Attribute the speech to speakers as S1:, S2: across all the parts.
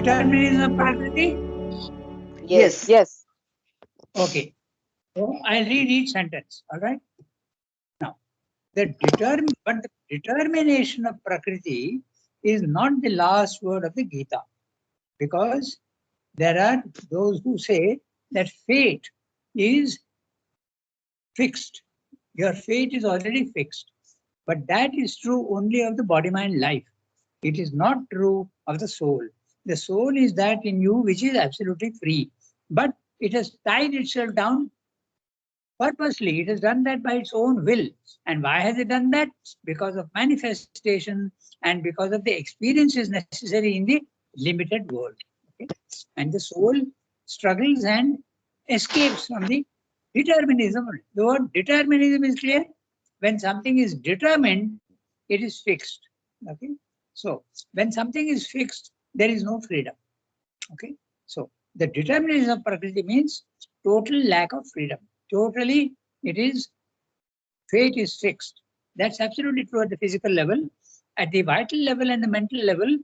S1: determinism of Prakriti?
S2: Yes.
S3: Yes.
S1: Okay. So I'll read each sentence. All right. Now, but the determination of Prakriti is not the last word of the Gita, because there are those who say that fate is fixed. Your fate is already fixed. But that is true only of the body mind life. It is not true of the soul. The soul is that in you which is absolutely free. But it has tied itself down purposely. It has done that by its own will. And why has it done that? Because of manifestation and because of the experiences necessary in the limited world. Okay? And the soul struggles and escapes from the determinism. The word determinism is clear. When something is determined, it is fixed. Okay. So when something is fixed, there is no freedom. Okay. So the determinism of Prakriti means total lack of freedom. Totally, it is fate is fixed. That's absolutely true at the physical level. At the vital level and the mental level,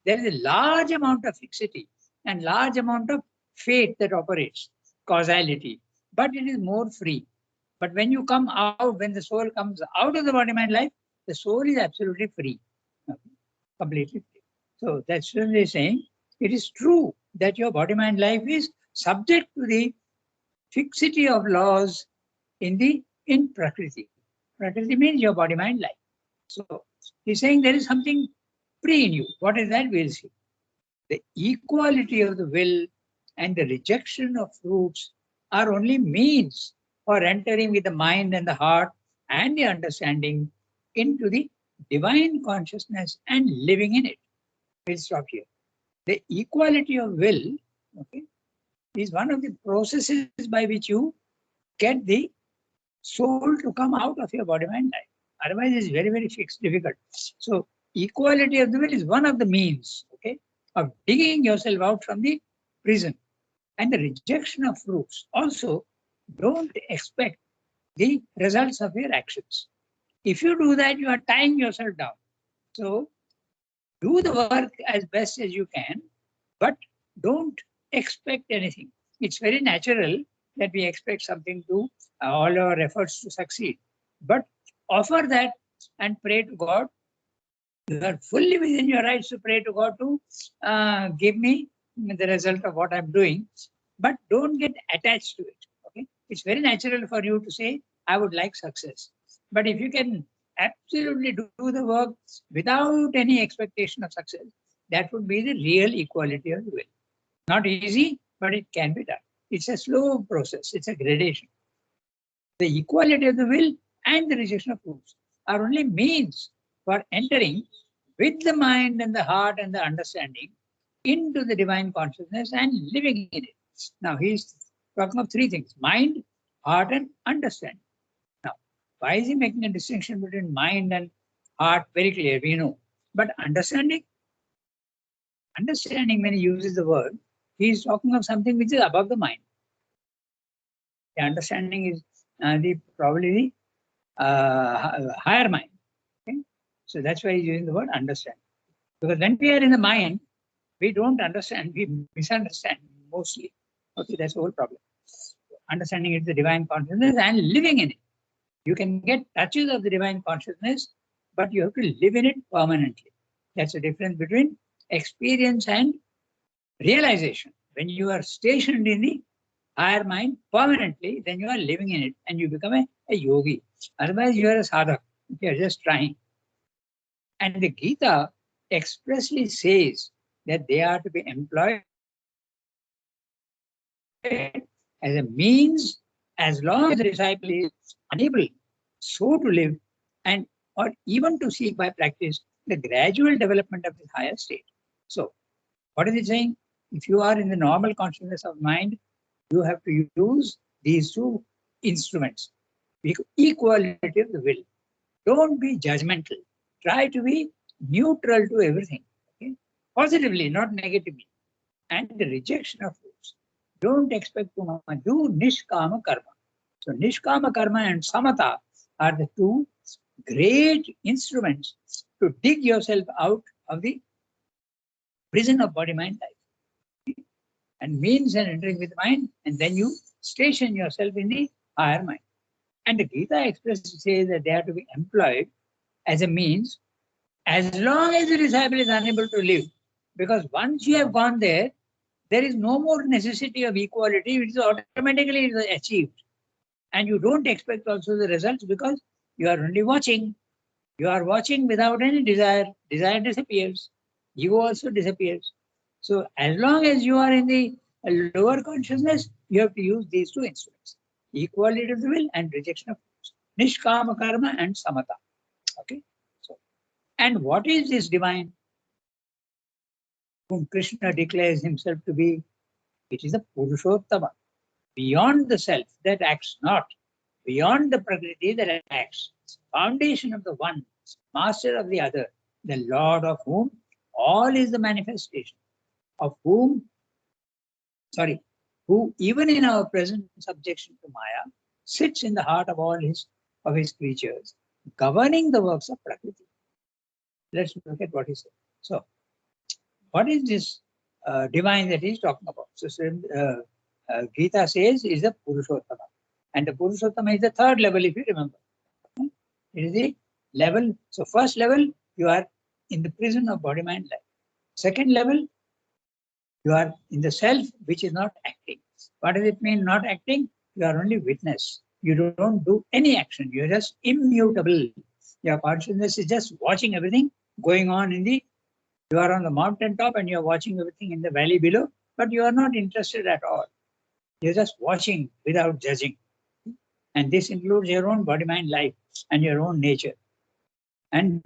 S1: there is a large amount of fixity and large amount of fate that operates, causality, but it is more free. But when you come out, when the soul comes out of the body mind life, the soul is absolutely free, okay, completely free. So that's what they're saying. It is true that your body mind life is subject to the fixity of laws in Prakriti. Prakriti means your body mind life. So he's saying there is something free in you. What is that? We'll see. The equality of the will and the rejection of fruits are only means for entering with the mind and the heart and the understanding into the divine consciousness and living in it. We'll stop here. The equality of will, okay, is one of the processes by which you get the soul to come out of your body mind life. Otherwise, it's very, very fixed, difficult. So, equality of the will is one of the means, okay, of digging yourself out from the prison. And the rejection of fruits. Also, don't expect the results of your actions. If you do that, you are tying yourself down. So, do the work as best as you can, but don't expect anything. It's very natural that we expect something to all our efforts to succeed. But offer that and pray to God. You are fully within your rights to pray to God to give me the result of what I'm doing, but don't get attached to it. Okay, it's very natural for you to say, "I would like success," but if you can absolutely do the work without any expectation of success, that would be the real equality of the will. Not easy, but it can be done. It's a slow process. It's a gradation. The equality of the will and the rejection of fruits are only means for entering with the mind and the heart and the understanding into the divine consciousness and living in it. Now, he's talking of three things: mind, heart, and understanding. Now, why is he making a distinction between mind and heart? Very clear, we know. But understanding, when he uses the word, he is talking of something which is above the mind. The understanding is the probably the higher mind. Okay? So that's why he's using the word understand. Because when we are in the mind, we don't understand, we misunderstand mostly. Okay, that's the whole problem. Understanding is the divine consciousness and living in it. You can get touches of the divine consciousness, but you have to live in it permanently. That's the difference between experience and realization. When you are stationed in the higher mind permanently, then you are living in it and you become a yogi. Otherwise, you are a sadhak. You are just trying. And the Gita expressly says that they are to be employed as a means as long as the disciple is unable so to live and or even to seek by practice the gradual development of the higher state. So, what is it saying? If you are in the normal consciousness of mind, you have to use these two instruments. Equality of the will. Don't be judgmental. Try to be neutral to everything. Okay? Positively, not negatively. And the rejection of fruits. Don't expect too much. Do nishkama karma. So nishkama karma and samatha are the two great instruments to dig yourself out of the prison of body mind life. and means and entering with mind, and then you station yourself in the higher mind. And the Gita expressly says that they are to be employed as a means as long as the disciple is unable to live. Because once you have gone there, there is no more necessity of equality, which is automatically achieved. And you don't expect also the results because you are only watching. You are watching without any desire. Desire disappears. Ego also disappears. So as long as you are in the lower consciousness, you have to use these two instruments: equality of the will and rejection of force. Nishkama karma and samatha. Okay. So, and what is this divine whom Krishna declares himself to be? It is a Purushottama, beyond the self that acts not, beyond the Prakriti that acts, foundation of the one, master of the other, the Lord of whom all is the manifestation, of whom, who even in our present subjection to Maya, sits in the heart of all his creatures, governing the works of Prakriti. Let's look at what he said. So, what is this divine that he's talking about? So, Gita says is the Purushottama. And the Purushottama is the third level, if you remember. It is the level. So, first level, you are in the prison of body, mind, life. Second level, you are in the self, which is not acting. What does it mean, not acting? You are only witness. You don't do any action. You're just immutable. Your consciousness is just watching everything going on in the. You are on the mountain top and you are watching everything in the valley below, but you are not interested at all. You're just watching without judging. And this includes your own body, mind, life, and your own nature. And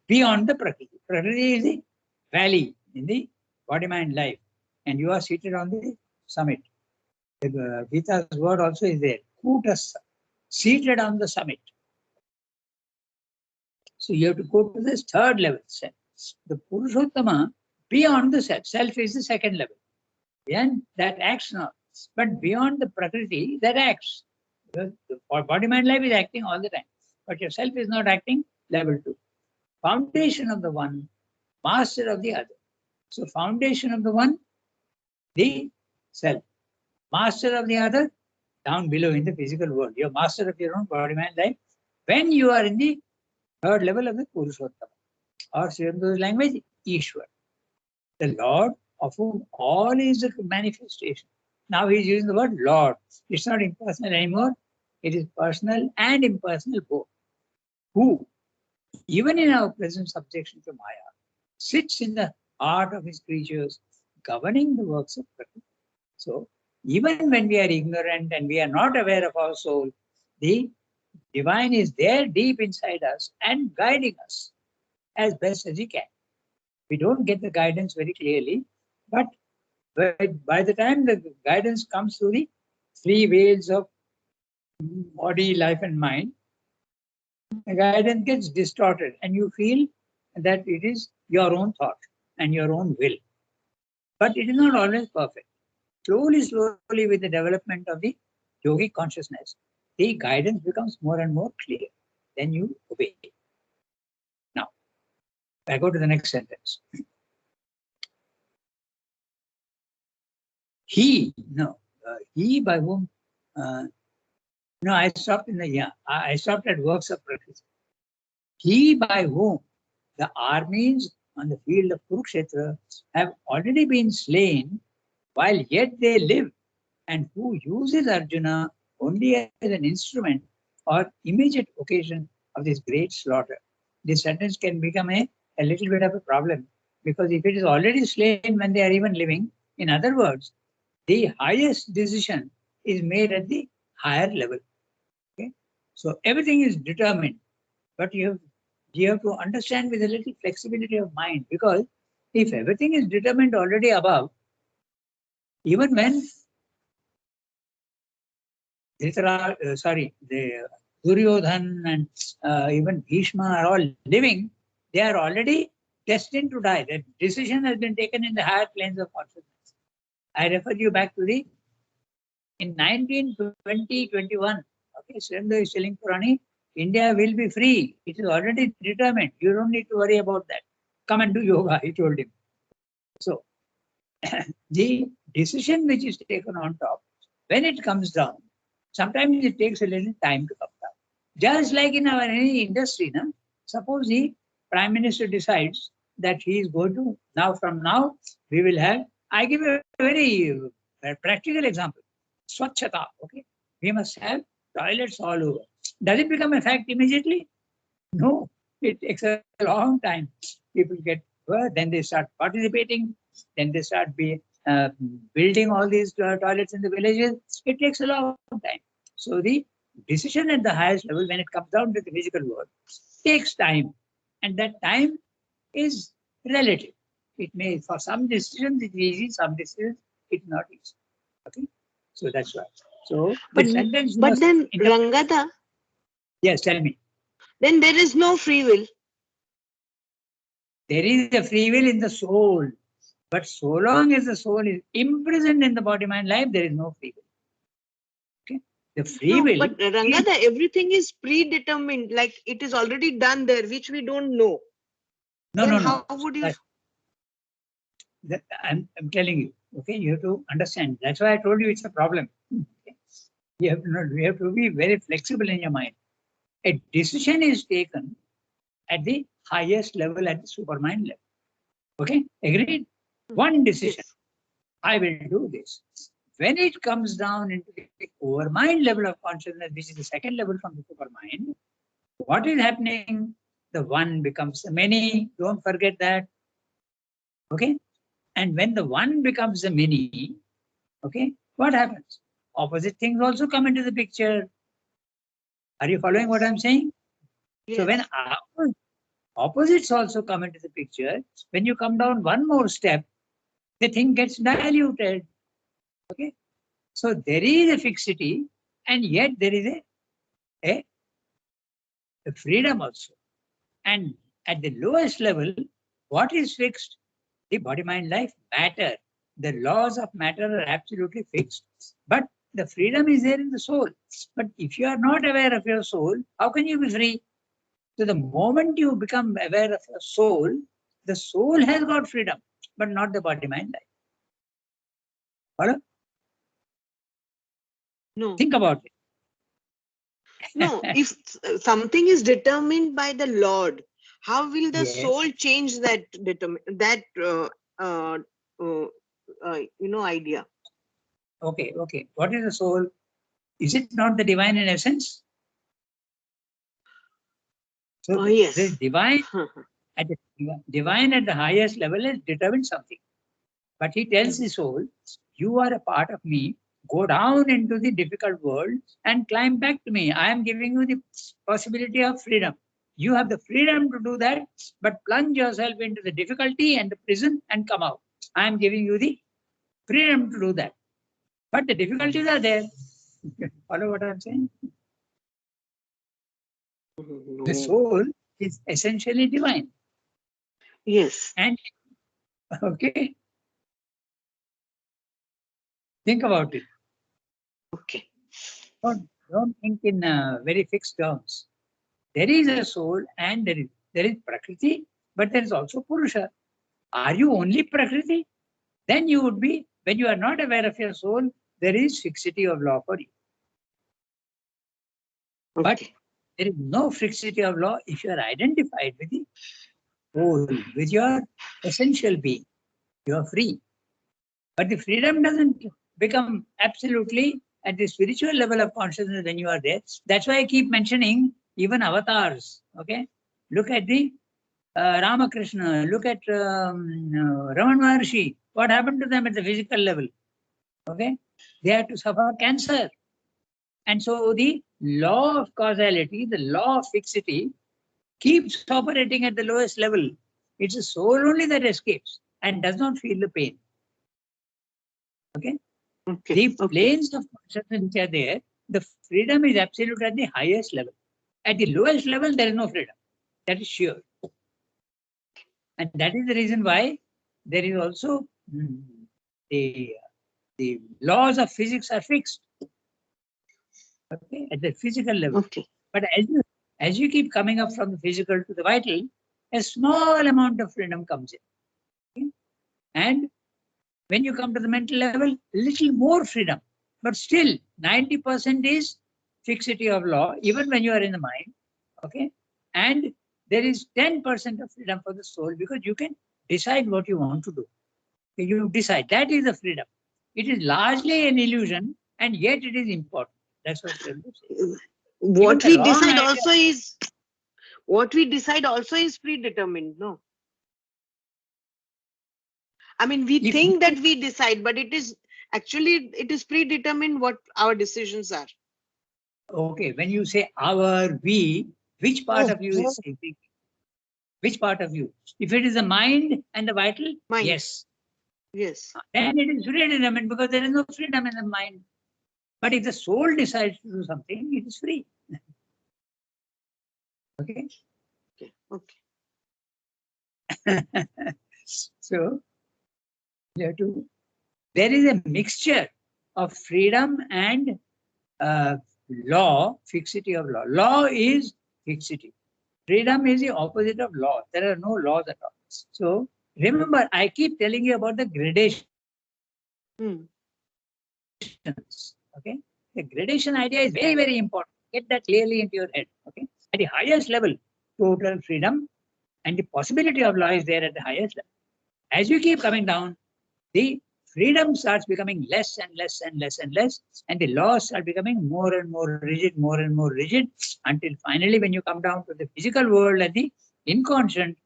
S1: beyond the Prakriti. Prakriti is the valley in the body, mind, life. And you are seated on the summit. The Gita's word also is there. Kutasa, seated on the summit. So you have to go to this third level. The Purushottama, beyond the self. Self is the second level. And that acts not. But beyond the Prakriti, that acts. The body, mind, life is acting all the time. But yourself is not acting, level 2. Foundation of the one, master of the other. So foundation of the one, the self. Master of the other, down below in the physical world. You're master of your own body, mind, life. When you are in the third level of the Purushottama, or Srindu's language, Ishwar, the Lord of whom all is the manifestation. Now he's using the word Lord. It's not impersonal anymore. It is personal and impersonal both. Who, even in our present subjection to Maya, sits in the heart of his creatures, governing the works of Prakriti. So, even when we are ignorant and we are not aware of our soul, the divine is there deep inside us and guiding us as best as he can. We don't get the guidance very clearly, but by the time the guidance comes through the three veils of body, life, and mind, the guidance gets distorted and you feel that it is your own thought and your own will. But it is not always perfect. Slowly, with the development of the yogic consciousness, the guidance becomes more and more clear. Then you obey. Now, I go to the next sentence. He by whom, I stopped I stopped at works of Prakriti. He by whom the armies on the field of Kurukshetra have already been slain while yet they live, and who uses Arjuna only as an instrument or immediate occasion of this great slaughter. This sentence can become a little bit of a problem, because if it is already slain when they are even living, in other words, the highest decision is made at the higher level. Okay? So everything is determined, but you have to understand with a little flexibility of mind, because if everything is determined already above, even when the Duryodhan and even Bhishma are all living, they are already destined to die. The decision has been taken in the higher planes of consciousness. I refer you back to in 1920-21, okay, Srindu is telling Purani, India will be free. It is already determined. You don't need to worry about that. Come and do yoga, he told him. So, the decision which is taken on top, when it comes down, sometimes it takes a little time to come down. Just like in our any industry, na? Suppose the Prime Minister decides that he is going to, from now, we will have, I give a very practical example, Swachhata, okay? We must have toilets all over. Does it become a fact immediately? No, it takes a long time. People get, then they start participating, then they start building all these toilets in the villages. It takes a long time. So the decision at the highest level, when it comes down to the physical world, takes time. And that time is relative. It may, for some decisions, it's easy, some decisions, it's not easy. Okay? So that's why. So the
S2: But
S1: sentence
S2: but
S1: must
S2: then
S1: interpret.
S2: Rangada,
S1: Yes, tell me.
S2: then there is no free will.
S1: There is a free will in the soul. But so long as the soul is imprisoned in the body, mind, life, there is no free will. Okay? The free
S2: No,
S1: will
S2: but
S1: is,
S2: Rangada, everything is predetermined, like it is already done there, which we don't know.
S1: no,
S2: Then
S1: no,
S2: how
S1: no.
S2: would you?
S1: I'm telling you, okay, you have to understand. That's why I told you it's a problem. Okay? You have to be very flexible in your mind. A decision is taken at the highest level, at the supermind level. Okay, agreed? One decision,
S2: Yes.
S1: I will do this. When it comes down into the overmind level of consciousness, which is the second level from the supermind, what is happening? The one becomes the many. Don't forget that. Okay. And when the one becomes the many, okay, what happens? Opposite things also come into the picture. Are you following what I'm saying? So when
S2: Yes.
S1: opposites also come into the picture, when you come down one more step, the thing gets diluted. Okay. So there is a fixity, and yet there is a, a freedom also. And at the lowest level, what is fixed? The body, mind, life, matter. The laws of matter are absolutely fixed. But the freedom is there in the soul. But if you are not aware of your soul, how can you be free? So the moment you become aware of your soul, the soul has got freedom, but not the body, mind, life. Follow?
S2: No.
S1: Think about it.
S2: No. If something is determined by the Lord, how will the
S1: Yes.
S2: soul change that idea?
S1: Okay, okay. What is the soul? Is it not the divine in essence? So
S2: Oh,
S1: the
S2: yes.
S1: divine at the divine at the highest level has determined something. But he tells the soul, you are a part of me. Go down into the difficult world and climb back to me. I am giving you the possibility of freedom. You have the freedom to do that, but plunge yourself into the difficulty and the prison and come out. I am giving you the freedom to do that. But the difficulties are there. Follow what I'm saying? The
S2: No.
S1: soul is essentially divine.
S2: Yes.
S1: And okay, think about it.
S2: Okay.
S1: Don't think in very fixed terms. There is a soul and there is Prakriti, but there is also Purusha. Are you only Prakriti? Then you would be, when you are not aware of your soul, there is fixity of law for you. But
S2: Okay.
S1: there is no fixity of law if you are identified with the whole, with your essential being. You are free. But the freedom doesn't become absolutely at the spiritual level of consciousness when you are there. That's why I keep mentioning even avatars. Okay, look at the Ramakrishna, look at Raman Maharshi. What happened to them at the physical level? Okay, they had to suffer cancer, and so the law of causality, the law of fixity, keeps operating at the lowest level. It's the soul only that escapes and does not feel the pain. Okay.
S2: Okay.
S1: The
S2: Okay.
S1: planes of consciousness which are there, the freedom is absolute at the highest level. At the lowest level, there is no freedom. That is sure. And that is the reason why there is also the, the laws of physics are fixed, okay, at the physical level.
S2: Okay.
S1: But as you keep coming up from the physical to the vital, a small amount of freedom comes in. Okay? And When you come to the mental level, little more freedom. But still, 90% is fixity of law, even when you are in the mind. Okay? And there is 10% of freedom for the soul because you can decide what you want to do. You decide. That is the freedom. It is largely an illusion, and yet it is important. That's what I'm saying.
S2: What
S1: Even
S2: we
S1: the wrong
S2: decide
S1: idea.
S2: also is what we decide also is predetermined, no? I mean, we
S1: If
S2: think that
S1: you,
S2: we decide, but it is actually it is predetermined what our decisions are.
S1: okay, when you say our, we, which part
S2: Oh,
S1: of you is thinking? Which part of you? If it is the mind and the vital,
S2: mind.
S1: yes,
S2: Yes.
S1: then it is predetermined because there is no freedom in the mind. But if the soul decides to do something, it is free. Okay.
S2: Okay. Okay.
S1: So you have to. There is a mixture of freedom and law, fixity of law. Law is fixity. Freedom is the opposite of law. There are no laws at all. So remember, I keep telling you about the gradations.
S2: Hmm.
S1: Okay, the gradation idea is very, very important. Get that clearly into your head. Okay, at the highest level, total freedom and the possibility of law is there at the highest level. As you keep coming down, the freedom starts becoming less and less and less and less, and the laws start becoming more and more and more rigid, until finally, when you come down to the physical world and the inconscient,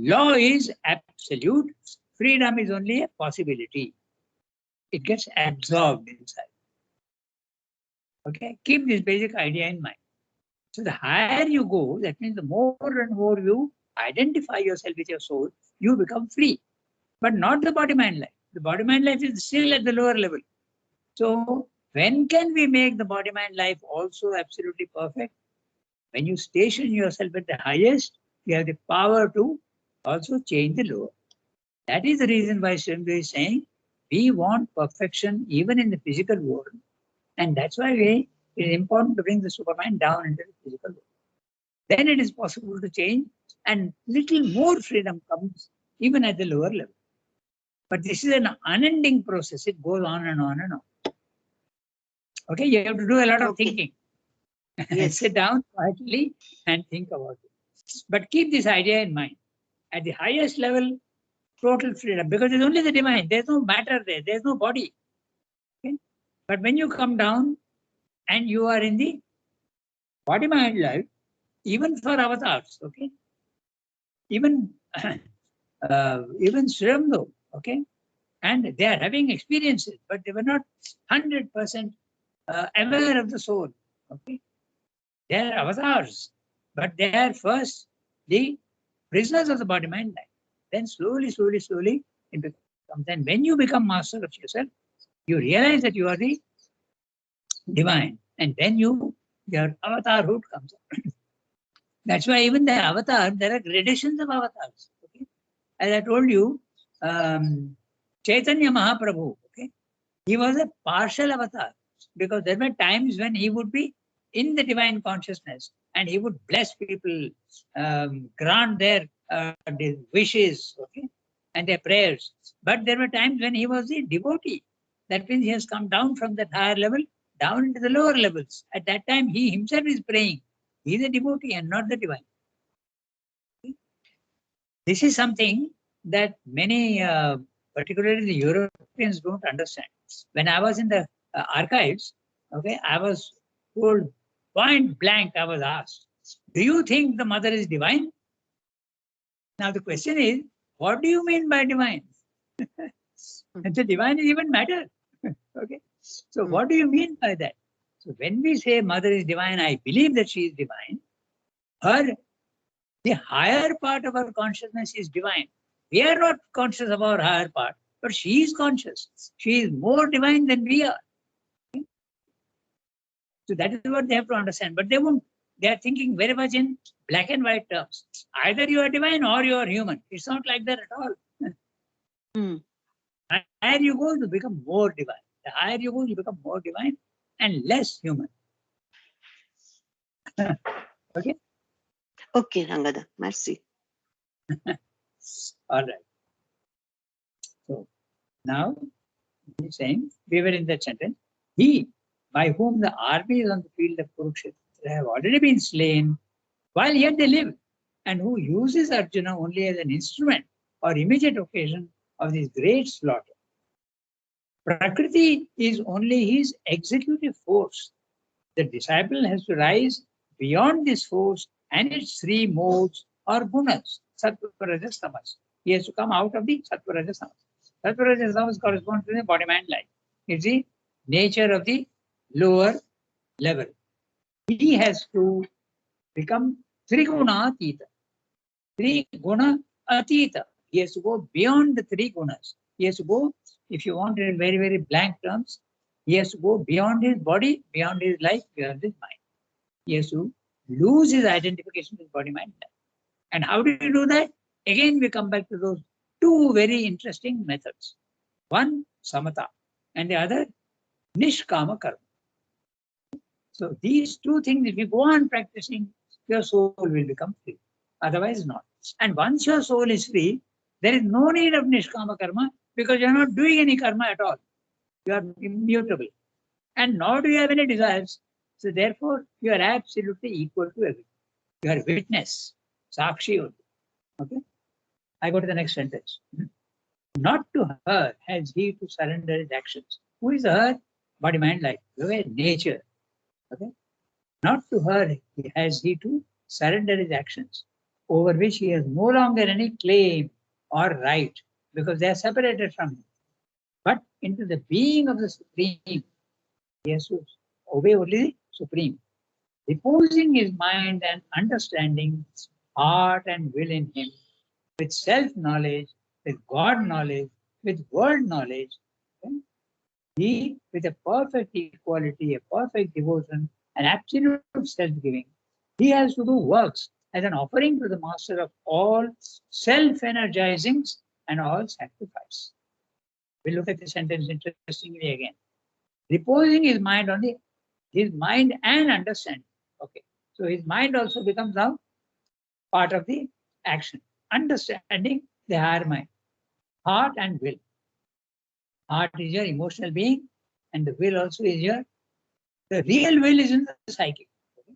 S1: law is absolute, freedom is only a possibility. It gets absorbed inside. Okay, keep this basic idea in mind. So the higher you go, that means the more and more you identify yourself with your soul, you become free. But not the body mind life. The body mind life is still at the lower level. So when can we make the body mind life also absolutely perfect? When you station yourself at the highest, you have the power to also change the lower. That is the reason why Swami is saying we want perfection even in the physical world. And that's why it is important to bring the supermind down into the physical world. Then it is possible to change, and little more freedom comes even at the lower level. But this is an unending process. It goes on and on and on. Okay, you have to do a lot of
S2: Okay.
S1: thinking.
S2: Yes.
S1: Sit down quietly and think about it. But keep this idea in mind. At the highest level, total freedom, because it's only the divine. There's no matter there. There's no body. Okay? But when you come down and you are in the body mind life, even for avatars, okay, even even Srimdo, okay, and they are having experiences, but they were not 100% aware of the soul. Okay, they are avatars, but they are first the prisoners of the body mind life. Then slowly, it becomes. Then when you become master of yourself, you realize that you are the divine, and then your avatarhood comes up. That's why even the avatar, there are gradations of avatars. Okay, as I told you, Chaitanya Mahaprabhu. Okay, he was a partial avatar because there were times when he would be in the divine consciousness and he would bless people, grant their wishes, okay, and their prayers. But there were times when he was a devotee. That means he has come down from that higher level down into the lower levels. At that time, he himself is praying. He is a devotee and not the divine. This is something that many, particularly the Europeans, don't understand. When I was in the archives, okay, I was told point blank, I was asked, do you think the mother is divine? Now the question is, what do you mean by divine? And the divine is even matter. Okay. So what do you mean by that? So when we say mother is divine, I believe that she is divine. The higher part of our consciousness is divine. We are not conscious of our higher part, but she is conscious. She is more divine than we are. So that is what they have to understand. But they won't. They are thinking very much in black and white terms. Either you are divine or you are human. It's not like that at all.
S2: Hmm.
S1: The higher you go, you become more divine. The higher you go, you become more divine and less human. Okay?
S2: Okay, Rangada. Merci.
S1: All right. So Now, he's saying, we were in that sentence, he by whom the armies on the field of Kurukshetra have already been slain, while yet they live, and who uses Arjuna only as an instrument or immediate occasion of this great slaughter. Prakriti is only his executive force. The disciple has to rise beyond this force and its three modes or gunas, sattva, rajas, tamas. He has to come out of the sattva, rajas, tamas. Sattva, rajas, tamas corresponds to the body mind life. It's the nature of the lower level. He has to become triguna atita. Triguna atita. He has to go beyond the three gunas. He has to go, if you want in very, very blank terms, he has to go beyond his body, beyond his life, beyond his mind. He has to lose his identification with body, mind, life. And how do you do that? Again, we come back to those two very interesting methods. One, samatha, and the other, nishkama karma. So these two things, if you go on practicing, your soul will become free. Otherwise, not. And once your soul is free, there is no need of nishkama karma because you are not doing any karma at all. You are immutable. And nor do you have any desires. So therefore, you are absolutely equal to everything. You are witness, sakshi only. Okay? I go to the next sentence. Not to her has he to surrender his actions. Who is her? Body, mind, life. Nature. Okay? Not to her has he to surrender his actions, over which he has no longer any claim or right, because they are separated from him. But into the being of the Supreme, he has to obey only the Supreme, reposing his mind and understanding, heart and will in him, with self-knowledge, with God knowledge, with world knowledge. Okay? He, with a perfect equality, a perfect devotion, an absolute self-giving, he has to do works as an offering to the master of all self-energizings and all sacrifice. We'll look at the sentence interestingly again. Reposing his mind on his mind and understanding. Okay. So his mind also becomes now part of the action. Understanding the higher mind. Heart and will. Heart is your emotional being, and the will also is the real will is in the psychic. Okay?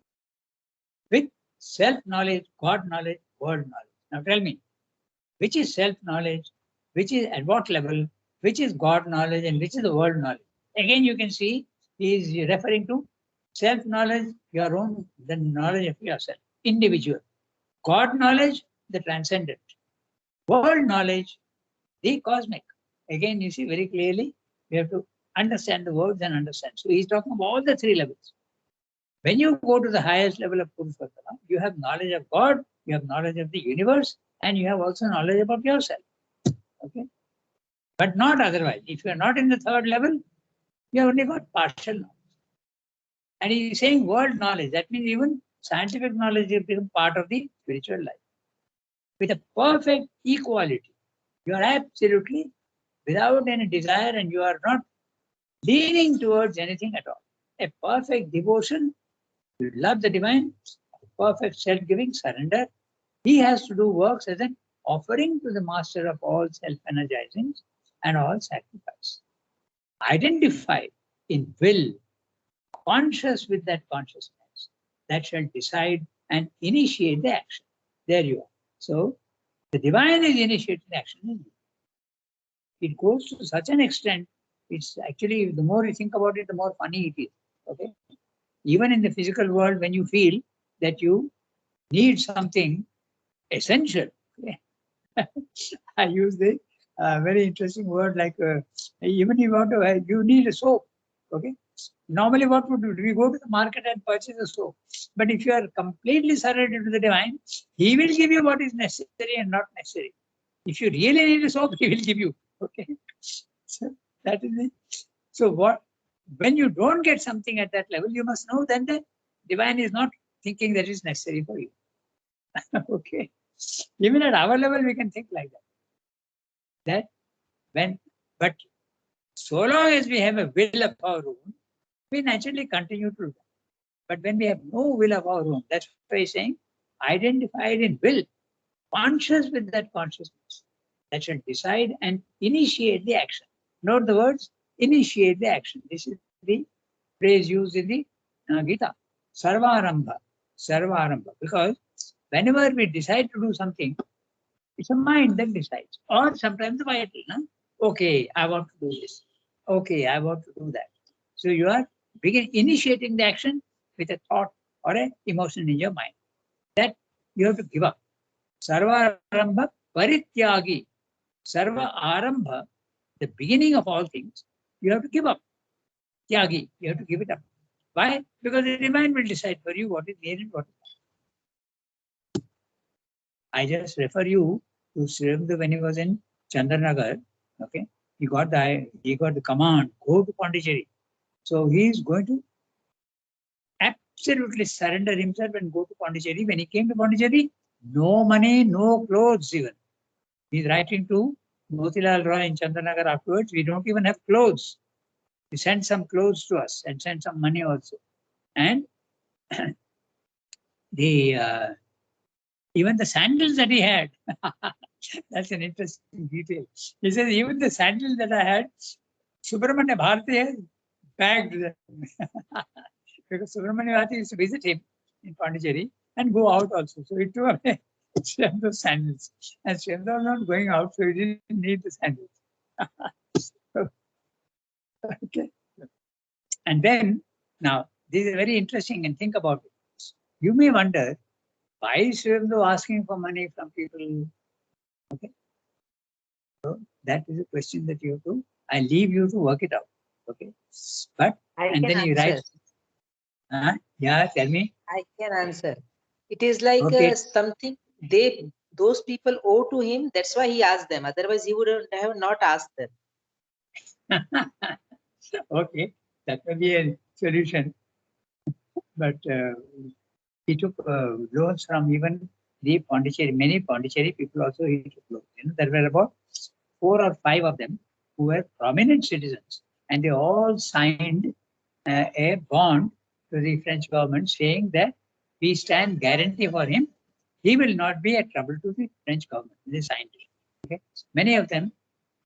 S1: With self-knowledge, God knowledge, world knowledge. Now tell me, which is self-knowledge, which is at what level, which is God knowledge, and which is the world knowledge? Again, you can see he is referring to self-knowledge, your own, the knowledge of yourself, individual. God knowledge, the transcendent. World knowledge, the cosmic. Again, you see very clearly, we have to understand the words and understand. So he's talking about all the three levels. When you go to the highest level of Purushottama, you have knowledge of God, you have knowledge of the universe, and you have also knowledge about yourself. Okay? But not otherwise. If you are not in the third level, you have only got partial knowledge. And he's saying world knowledge. That means even scientific knowledge has become part of the spiritual life. With a perfect equality. You are absolutely without any desire and you are not leaning towards anything at all. A perfect devotion, you love the divine, perfect self-giving, surrender. He has to do works as an offering to the master of all self-energizings and all sacrifice. Identified in will, conscious with that consciousness, that shall decide and initiate the action. There you are. So, the divine is initiating action in you. It goes to such an extent, it's actually, the more you think about it, the more funny it is. Okay? Even in the physical world, when you feel that you need something essential, okay? I use the very interesting word like even you need a soap. Okay? Normally, what would we do? We go to the market and purchase a soap. But if you are completely surrendered to the divine, he will give you what is necessary and not necessary. If you really need a soap, he will give you. Okay, so that is it. So when you don't get something at that level, you must know then the divine is not thinking that is necessary for you. Okay, even at our level, we can think like that. But so long as we have a will of our own, we naturally continue to do that. But when we have no will of our own, that's why he's saying, identified in will, conscious with that consciousness, that shall decide and initiate the action. Note the words, initiate the action. This is the phrase used in the Gita. Sarvarambha. Sarvarambha. Because whenever we decide to do something, it's a mind that decides. Or sometimes the vital. Okay, I want to do this. Okay, I want to do that. So you are initiating the action with a thought or an emotion in your mind. That you have to give up. Sarva arambha parityagi. Sarva arambha, the beginning of all things, you have to give up. Tyagi, you have to give it up. Why? Because the mind will decide for you what is needed, what is not. I just refer you to Sriramdu when he was in Chandranagar. Okay, he got the command, go to Pondicherry. So he is going to absolutely surrender himself and go to Pondicherry. When he came to Pondicherry, no money, no clothes even. He's writing to Motilal Roy in Chandranagar afterwards. We don't even have clothes. He sent some clothes to us and sent some money also. And the even the sandals that he had, that's an interesting detail. He says, even the sandals that I had, Subramanya Bharati has bagged them. Because Subramanya Bharati used to visit him in Pondicherry and go out also. So he took away Shyam's sandals. And Shyam was not going out, so he didn't need the sandals. Okay. And then, now, this is very interesting, and think about it. You may wonder, why is Shyam asking for money from people? Okay. So that is a question that you have to, I leave you to work it out. Okay. But, and then he writes, yeah, tell me.
S3: I can answer. It is like
S1: Okay.
S3: something those people owe to him. That's why he asked them. Otherwise, he would have not asked them.
S1: Okay, that may be a solution. But he took loans from even the Pondicherry, many Pondicherry people also he took loans. There were about 4 or 5 of them who were prominent citizens, and they all signed a bond to the French government saying that we stand guarantee for him. He will not be a trouble to the French government. They signed it. Okay, many of them.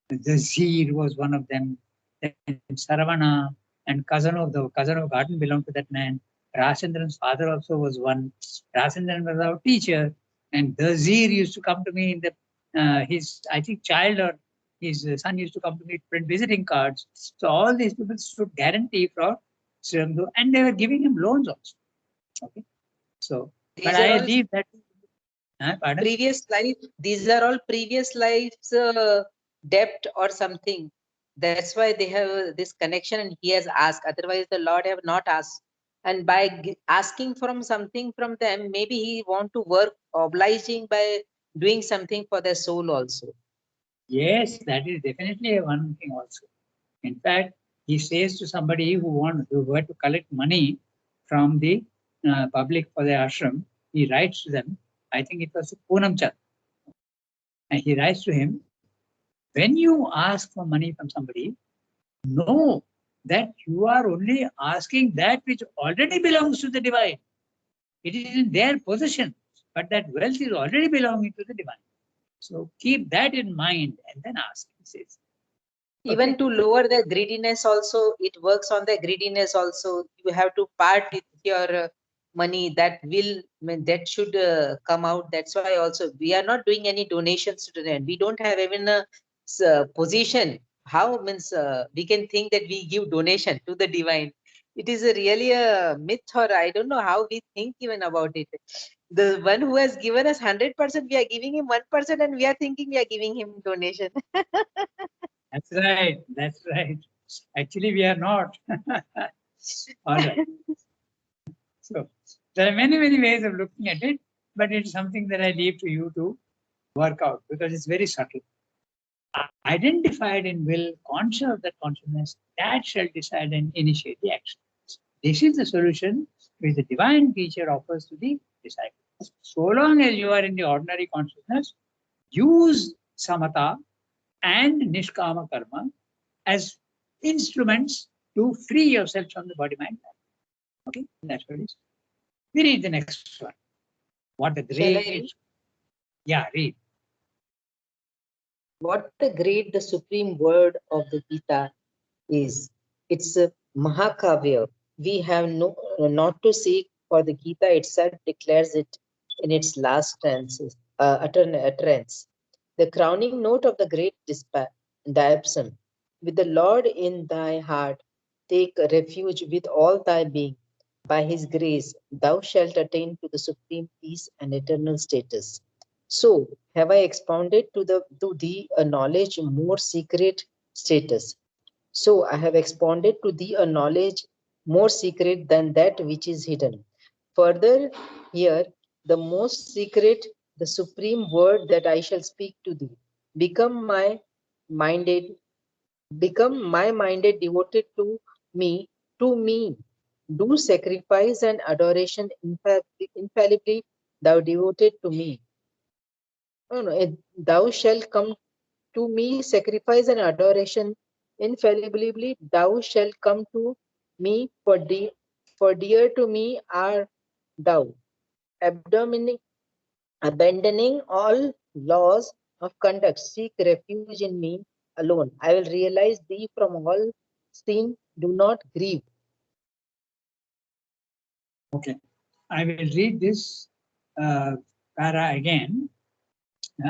S1: The Zir was one of them. Then Saravana and cousin of Garden belonged to that man. Rasendran's father also was one. Rasendran was our teacher, and the Zir used to come to me in the his I think child or his son used to come to me to print visiting cards. So all these people stood guarantee for Sriramdu, and they were giving him loans also. Okay, so
S3: These
S1: but
S3: are
S1: I
S3: all
S1: leave that. Pardon?
S3: previous life. These are all previous lives debt or something. That's why they have this connection, and he has asked. Otherwise, the Lord have not asked. And by asking from something from them, maybe he want to work obliging by doing something for their soul also.
S1: Yes, that is definitely one thing also. In fact, he says to somebody who had to collect money from the public for the ashram, he writes to them, I think it was Poonam Chand, and he writes to him, when you ask for money from somebody, know that you are only asking that which already belongs to the divine. It is in their possession, but that wealth is already belonging to the divine. So keep that in mind and then ask, he says.
S3: Even
S1: Okay.
S3: to lower the greediness also, it works on the greediness also. You have to part with your money that that should come out. That's why also we are not doing any donations to them. We don't have even a position. How means we can think that we give donation to the divine. It is really a myth, or I don't know how we think even about it. The one who has given us 100%, we are giving him 1%, and we are thinking we are giving him donation.
S1: That's right. That's right. Actually, we are not. All right. So there are many, many ways of looking at it, but it's something that I leave to you to work out because it's very subtle. Identified in will, conscious of that consciousness, that shall decide and initiate the action. This is the solution which the divine teacher offers to the disciple. So long as you are in the ordinary consciousness, use samatha and nishkama karma as instruments to free yourself from the body mind. Okay, that's what it is. We read the next one. What a
S3: Shall I
S1: great.
S3: read?
S1: Yeah, read.
S3: what the great, the supreme word of the Gita is. It's a Mahakavya. We have not to seek, for the Gita itself declares it in its last utterance. The crowning note of the great diapason. With the Lord in thy heart, take refuge with all thy being. By his grace, thou shalt attain to the supreme peace and eternal status. So have I expounded to thee a knowledge more secret status. So I have expounded to thee a knowledge more secret than that which is hidden. Further, here the most secret, the supreme word that I shall speak to thee. Become my minded, become my minded devoted me, to me. Do sacrifice and adoration infallibly, thou devoted to me. No, no, thou shalt come to me, sacrifice and adoration infallibly, thou shalt come to me, for dear to me are thou. Abdomining, abandoning all laws of conduct, seek refuge in me alone. I will realize thee from all sin. Do not grieve.
S1: Okay. I will read this para again.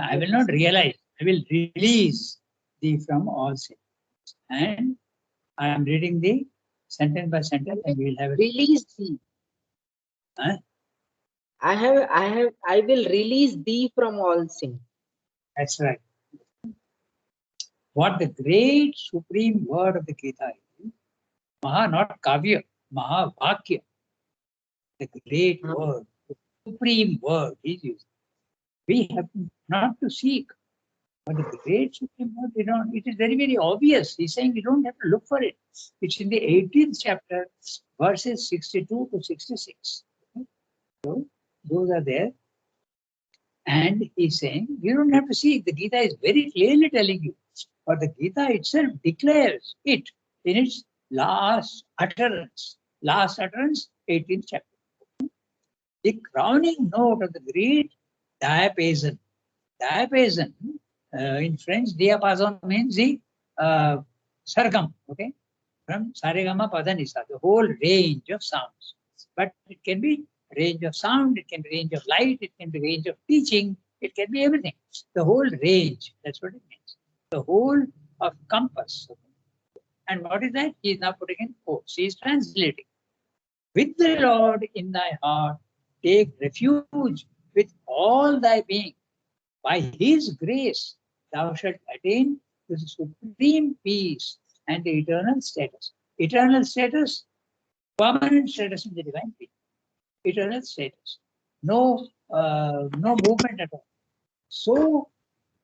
S1: I will not realize. I will release thee from all sin. And I am reading the sentence by sentence, and we will have a
S3: Release thee.
S1: Huh?
S3: I will release thee from all sin.
S1: That's right. What the great supreme word of the Gita is, Maha, not Kavya, Maha Vakya, the great word, the supreme word is used. We have not to seek, but the great supreme word, it is very, very obvious. He's saying you don't have to look for it. It's in the 18th chapter, verses 62 to 66. So those are there. And he's saying, you don't have to see, the Gita is very clearly telling you, but the Gita itself declares it in its last utterance. Last utterance, 18th chapter. The crowning note of the great diapason. Diapason, in French, diapason means the sargam, okay? From saregama padanisa, the whole range of sounds. But it can be range of sound, it can be range of light, it can be range of teaching, it can be everything. The whole range, that's what it means. The whole of compass. And what is that? He is now putting in quotes. He is translating. With the Lord in thy heart, take refuge with all thy being. By his grace, thou shalt attain to the supreme peace and the eternal status. Eternal status, permanent status in the divine peace. Eternal status. No movement at all. So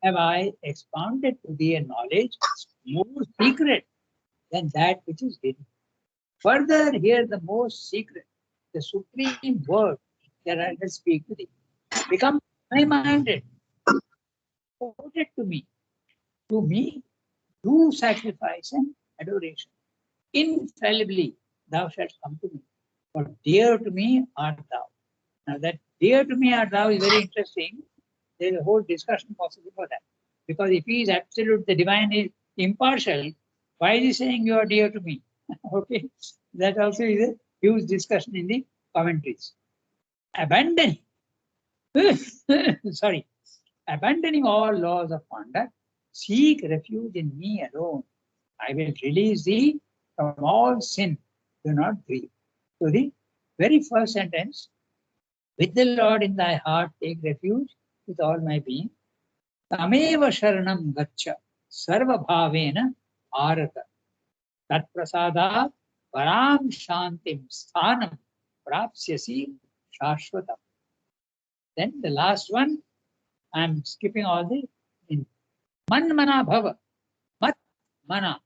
S1: have I expounded to thee a knowledge more secret than that which is hidden. Further, here the most secret, the supreme word that I will speak to thee. Become high-minded, devoted to me. To me, do sacrifice and adoration. Infallibly, thou shalt come to me. For dear to me art thou. Now, that dear to me art thou is very interesting. There is a whole discussion possible for that. Because if he is absolute, the divine is impartial, why is he saying you are dear to me? Okay, that also is a huge discussion in the commentaries. Abandoning, sorry, abandoning all laws of conduct, seek refuge in me alone. I will release thee from all sin. Do not grieve. So the very first sentence, with the Lord in thy heart, take refuge with all my being. Tameva sharanam gaccha sarva bhavena bharata. Tat prasada param shantim sthanam prapsyasi shashvatam. Then the last one, I'm skipping all the in man mana bhava. Mat mana.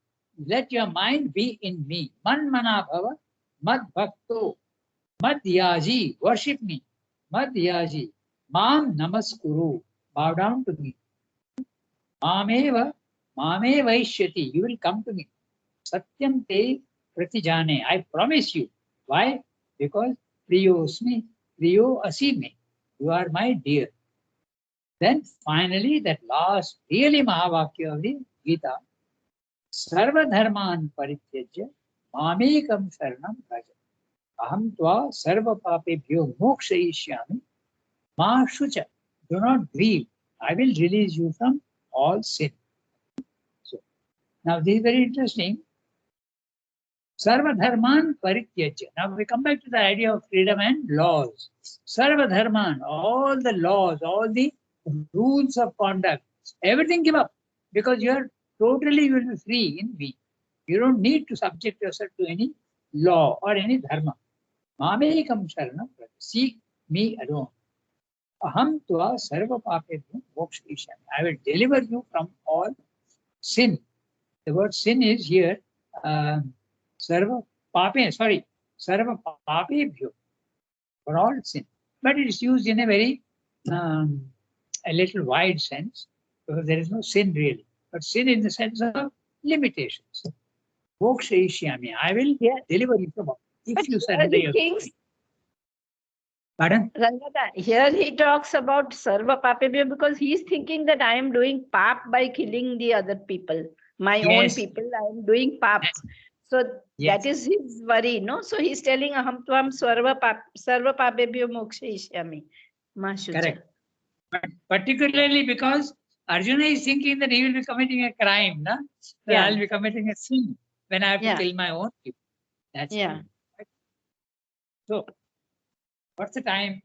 S1: Let your mind be in me. Man mana bhava. Mad bhakto. Mad yaji. Worship me. Mad yaji. Mam namaskuru. Bow down to me. Mameva. Mame vaishyati. You will come to me. Satyam te pratijane. I promise you. Why? Because priyosmi. Priyo asime. You are my dear. Then finally, that last really Mahavakya of the Gita, Sarva Dharman Parityajya Mamekam Saranam Raja. Aham tva sarva papebhyo mokshayishyami ma shucha. Do not grieve. I will release you from all sin. So, now this is very interesting. Sarva Dharman Parityajya. Now we come back to the idea of freedom and laws. Sarva Dharman, all the laws, all the rules of conduct, everything give up because you are totally, you will be free in being. You don't need to subject yourself to any law or any dharma. Mamekam sharanam, seek me alone. Aham tva sarva papebhyo mokshayishyami. I will deliver you from all sin. The word sin is here sarva papebhyo, for all sin. But it is used in a very a little wide sense because there is no sin really, but sin in the sense of limitations. Mokshayishyami, I will deliver you from all. If you surrender your pardon?
S4: Rangada, here he talks about sarva papebhyo because he is thinking that I am doing pap by killing the other people, my own
S1: Yes.
S4: people. I am doing pap. So
S1: Yes.
S4: that is his worry, no? So he's telling aham tvam sarva papebhyo mokshayishyami.
S1: Correct. But particularly because Arjuna is thinking that he will be committing a crime, na? That I'll be committing a sin when I have to kill my own people. That's it. So, what's the time?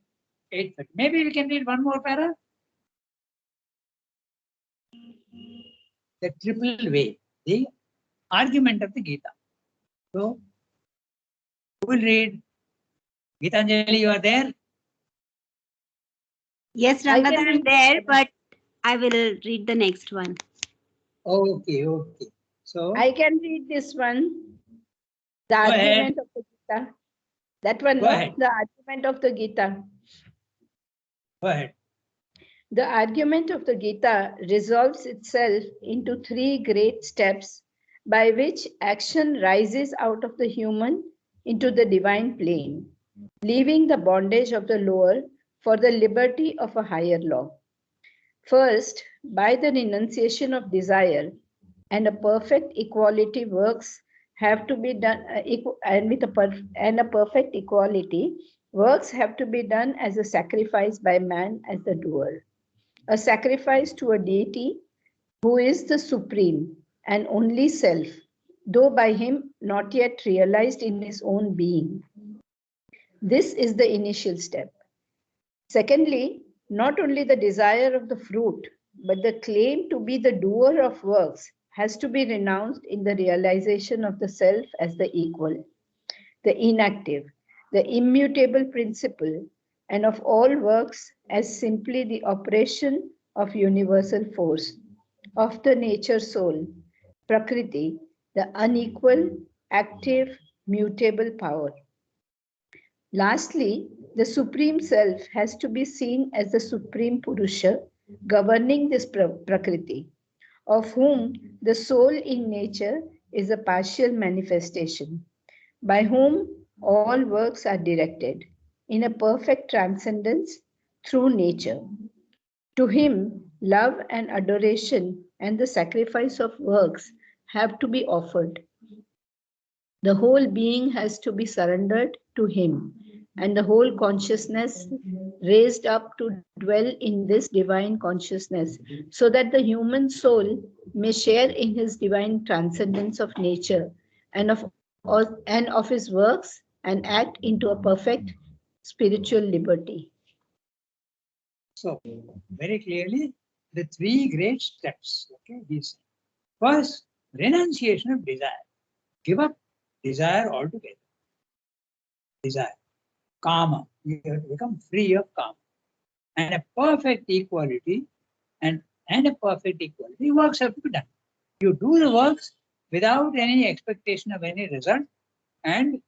S1: 8:30. Maybe we can read one more para. The triple way, the argument of the Gita. So, who will read? Gitanjali, you are there?
S5: Yes, Rangada, I'm there, but I will read the next one.
S1: Okay. So
S4: I can read this one. The
S1: Go
S4: argument
S1: ahead.
S4: of the Gita. That one,
S1: Go
S4: no?
S1: ahead.
S4: The argument of the Gita.
S1: Go ahead.
S4: The argument of the Gita resolves itself into three great steps by which action rises out of the human into the divine plane, leaving the bondage of the lower for the liberty of a higher law. First, by the renunciation of desire and a perfect equality, works have to be done, and a perfect equality, works have to be done as a sacrifice by man as the doer. A sacrifice to a deity who is the supreme and only self, though by him not yet realized in his own being. This is the initial step. Secondly, not only the desire of the fruit, but the claim to be the doer of works has to be renounced in the realization of the self as the equal, the inactive, the immutable principle, and of all works as simply the operation of universal force, of the nature soul, Prakriti, the unequal, active, mutable power. Lastly, the Supreme Self has to be seen as the Supreme Purusha governing this Prakriti, of whom the soul in nature is a partial manifestation, by whom all works are directed in a perfect transcendence through nature. To him, love and adoration and the sacrifice of works have to be offered. The whole being has to be surrendered to him, and the whole consciousness raised up to dwell in this divine consciousness, so that the human soul may share in his divine transcendence of nature and of his works and act into a perfect spiritual liberty.
S1: So, very clearly, the three great steps. Okay, these. First, renunciation of desire. Give up desire altogether. Desire. Kama. You have to become free of kama. And a perfect equality, and a perfect equality, works have to be done. You do the works without any expectation of any result, and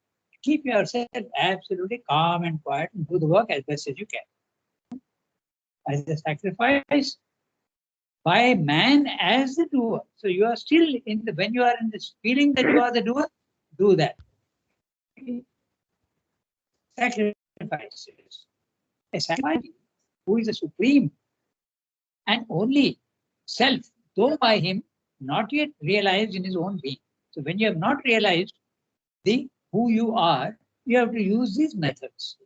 S1: keep yourself absolutely calm and quiet and do the work as best as you can. As a sacrifice by man as the doer. So you are still in the, when you are in this feeling that you are the doer, do that. Sacrifices. A sacrifice, who is the supreme and only self, though by him not yet realized in his own being. So when you have not realized the who you are, you have to use these methods.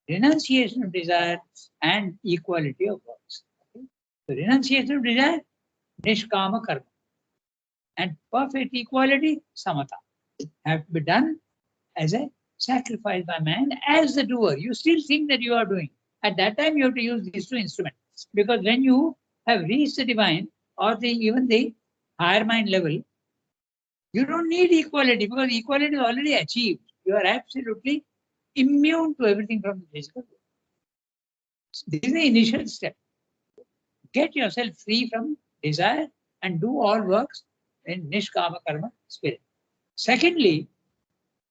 S1: Renunciation of desire and equality of works. Okay? So renunciation of desire, nishkama karma. And perfect equality, samatha, have to be done as a sacrifice by man as the doer. You still think that you are doing. At that time, you have to use these two instruments. Because when you have reached the divine or even the higher mind level, you don't need equality because equality is already achieved. You are absolutely immune to everything from the physical world. This is the initial step. Get yourself free from desire and do all works in nishkama karma spirit. Secondly,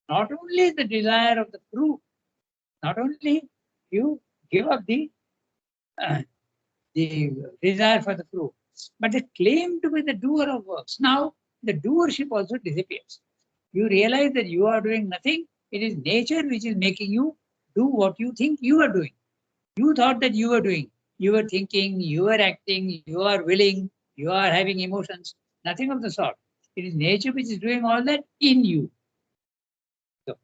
S1: not only the desire of the fruit, not only you give up the desire for the fruit, but the claim to be the doer of works. Now, the doership also disappears. You realize that you are doing nothing. It is nature which is making you do what you think you are doing. You thought that you were doing. You were thinking, you were acting, you are willing, you are having emotions. Nothing of the sort. It is nature which is doing all that in you. So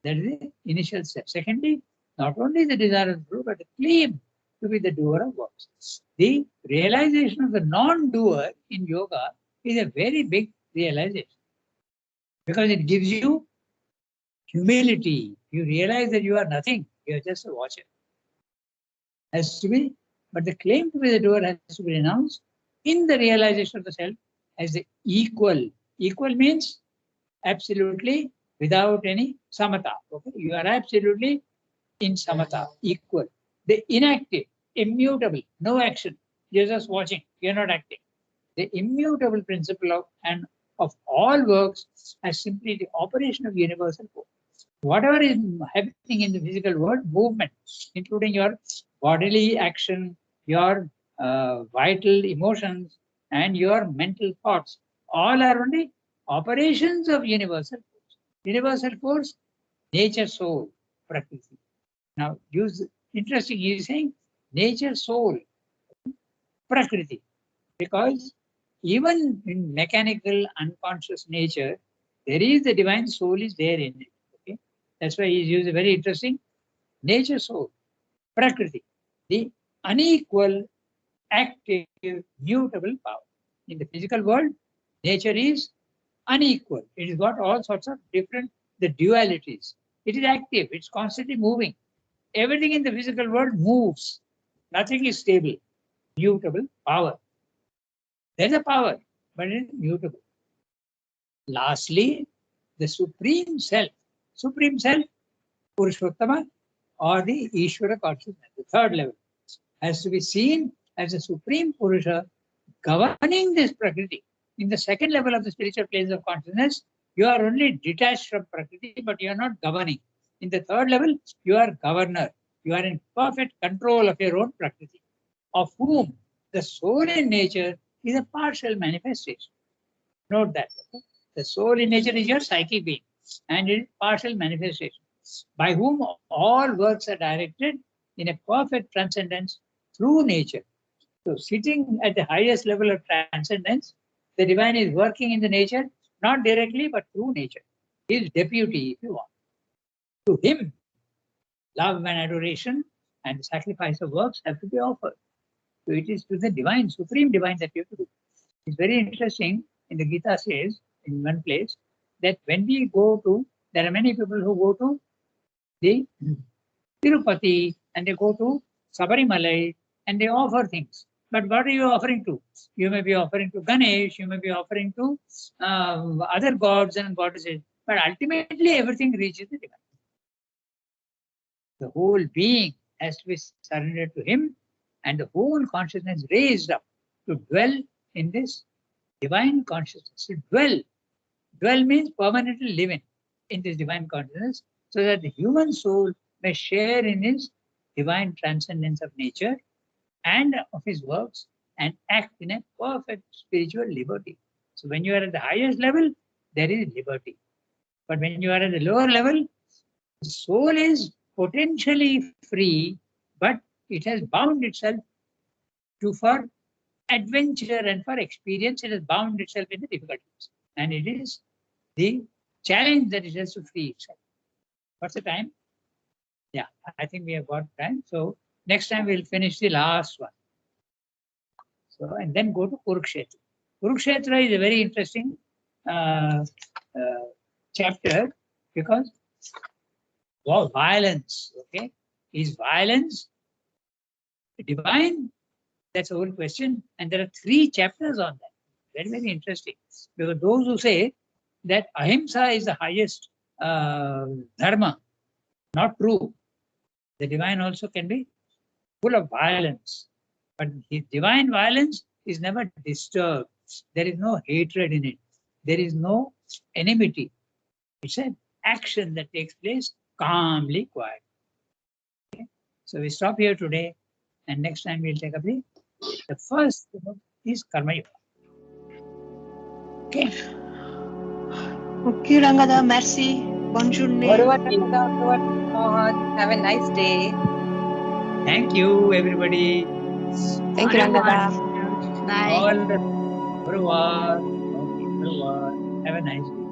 S1: that is the initial step. Secondly, not only the desire of the fruit, but the claim to be the doer of works. The realization of the non-doer in yoga is a very big realization because it gives you humility. You realize that you are nothing. You are just a watcher. Has to be, but the claim to be the doer has to be renounced in the realization of the self as the equal. Equal means absolutely without any samatha. Okay? You are absolutely in samatha, equal. The inactive, immutable, no action. You're just watching, you're not acting. The immutable principle of all works as simply the operation of universal force. Whatever is happening in the physical world, movement, including your bodily action, your vital emotions, and your mental thoughts, all are only operations of universal force. Universal force, nature, soul, prakriti. Now, interesting, he is saying nature, soul, prakriti, because even in mechanical, unconscious nature, there is the divine soul is there in it. Okay, that's why he's used a very interesting nature, soul, prakriti, the unequal, active, mutable power. In the physical world, nature is unequal. It has got all sorts of different the dualities. It is active. It's constantly moving. Everything in the physical world moves. Nothing is stable. Mutable power. There's a power, but it is mutable. Lastly, the Supreme Self, Purushottama, or the Ishvara consciousness, the third level, has to be seen as a Supreme Purusha governing this Prakriti. In the second level of the spiritual planes of consciousness, you are only detached from Prakriti, but you are not governing. In the third level, you are governor. You are in perfect control of your own Prakriti, of whom the soul in nature is a partial manifestation. Note that. Okay? The soul in nature is your psychic being, and it is partial manifestation, by whom all works are directed in a perfect transcendence through nature. So, sitting at the highest level of transcendence, the divine is working in the nature, not directly, but through nature. His deputy, if you want. To him, love and adoration and the sacrifice of works have to be offered. So, it is to the divine, supreme divine that you have to do. It's very interesting. In the Gita says in one place that when we go to, there are many people who go to the Tirupati and they go to Sabarimalai and they offer things. But what are you offering to? You may be offering to Ganesh, you may be offering to other gods and goddesses, but ultimately everything reaches the divine. The whole being has to be surrendered to him and the whole consciousness raised up to dwell in this divine consciousness. To dwell means permanently live in this divine consciousness so that the human soul may share in his divine transcendence of nature and of his works and act in a perfect spiritual liberty. So when you are at the highest level, there is liberty. But when you are at the lower level, the soul is potentially free, but it has bound itself to for adventure and for experience. It has bound itself in the difficulties. And it is the challenge that it has to free itself. What's the time? Yeah, I think we have got time. So next time we'll finish the last one. So, and then go to Kurukshetra. Kurukshetra is a very interesting chapter because violence, okay, is violence divine? That's the whole question. And there are 3 chapters on that. Very, very interesting. Because those who say that ahimsa is the highest dharma, not true. The divine also can be full of violence. But the divine violence is never disturbed. There is no hatred in it. There is no enmity. It's an action that takes place calmly, quiet. Okay? So we stop here today, and next time we'll take up the first is Karma Yoga. Okay.
S2: Okay, Rangada, merci. Bonne journée.
S3: Have a nice day.
S1: Thank you, everybody.
S2: Thank you, Rangada.
S5: Bye.
S1: All the Have a nice day.